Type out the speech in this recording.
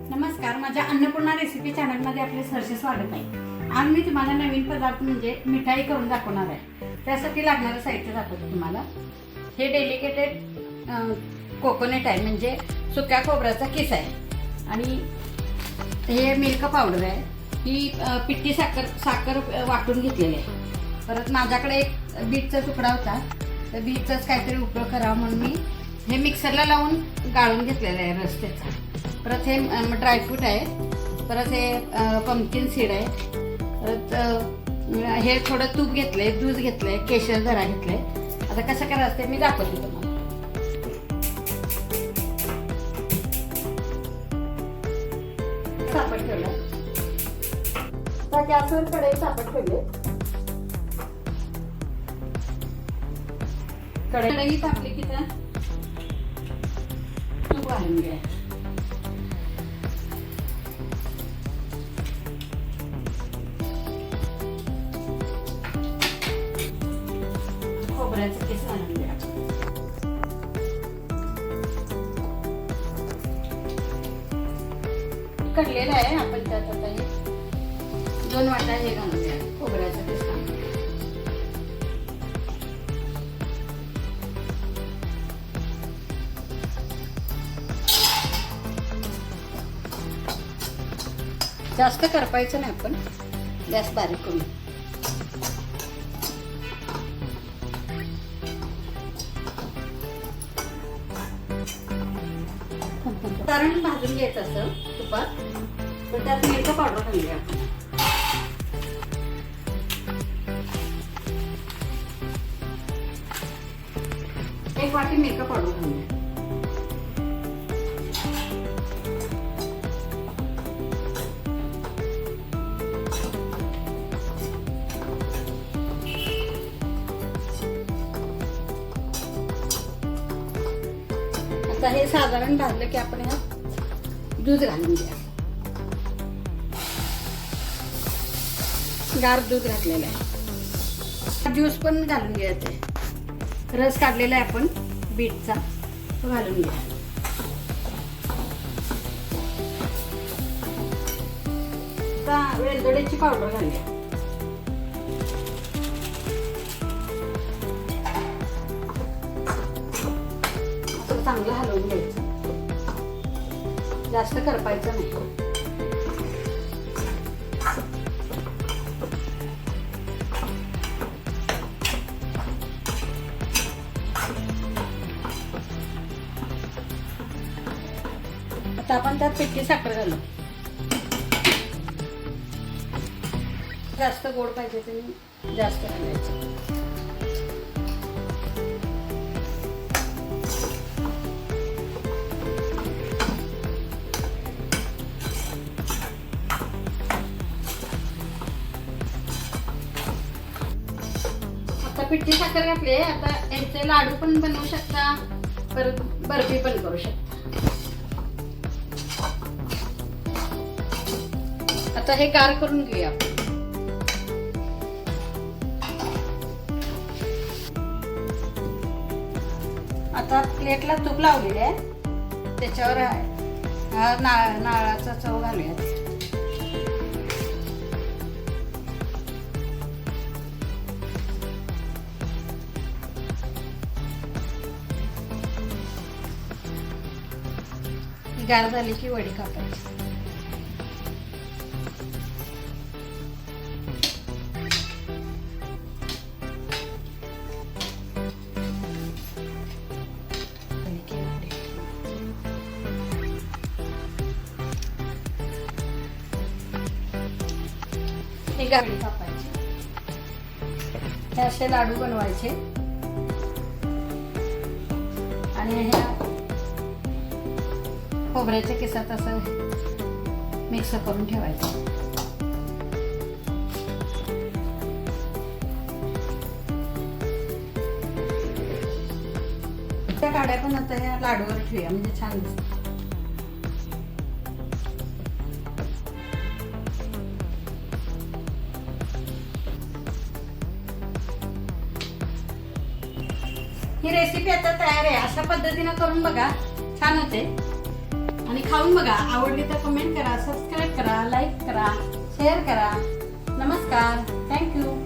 नमस्कार, माझ्या अन्नपूर्णा रेसिपी चॅनलमध्ये आपले सहर्ष स्वागत आहे। आज मी तुम्हाला नवीन पदार्थ म्हणजे मिठाई करून दाखवणार आहे। त्यासाठी लागणारं साहित्य दाखवते तुम्हाला। हे डेलिकेटेड कोकोनट आहे, म्हणजे सुक्या खोबऱ्याचा किस आहे, आणि हे मिल्क पावडर आहे। ही पिठी साखर वाटून घेतलेली आहे। परत माझ्याकडे एक बीटचा तुकडा होता, तर बीटचाच काहीतरी उपयोग करावा म्हणून मी हे मिक्सरला लावून गाळून घेतलेलं आहे रस त्याचा। परत हे ड्रायफ्रूट आहे, परत हे पंपकिन सीड आहे, परत हे थोडं तूप घेतलंय, दूध घेतलंय, केशर जरा घेतलंय। आता कसं करायचं ते मी दाखवते तुम्हाला। सापड ठेवलं, तर गॅसवर कढई सापड ठेवले, कढई तापली की त्या तूप घालून घ्या। खोबऱ्याचं किस घालून घ्या। कढलेलं आहे आपण त्यात आता हे 2 वाटा हे घालून घ्या, खोबऱ्याचं किस घालून घ्या। जास्त करपायचं नाही, आपण गॅस बारीक करून। सारण भाजून घ्यायचं असं तुपात, तर त्यात मिल्क पावडर घालून घ्या। एक वाटी मिल्क पावडर घालून घ्या। आता हे साधारण भाजलं की आपण यात दूध घालून घ्या। गार दूध घातलेलं आहे, ज्यूस पण घालून घ्यायचं, रस काढलेला आहे आपण बीटचा, तो घालून घ्या। आता वेलदोड्याची पावडर घालूया। चांगलं हलवून घ्यायचं, जास्त करपायचं नाही। आता आपण त्यात पिठी साखर घालू। जास्त गोड पाहिजे तर जास्त घालायचं। पिठी साखर घातली, आता याचे लाडू पण बनवू शकता, परत बर्फी पण करू शकता। आता हे गार करून घेऊया आपण। आता प्लेटला तूप लावलेले आहे, त्याच्यावर हा नारळाचा चव घालूया। गार झाली की वडी कापायची। हे वडी कापायची, हे असे लाडू बनवायचे, आणि ह्या खोबऱ्याच्या किसात असं मिक्स करून ठेवायचं। त्या काड्या पण आता या लाडूवर ठेवूया, म्हणजे छान दिसतं। हे ही रेसिपी आता तयार आहे. अशा पद्धतीनं करून बघा, छान होते. आणि खाऊन बघा. आवडली तर कमेंट करा, सबस्क्राईब करा, लाईक करा, शेअर करा. नमस्कार. थँक्यू.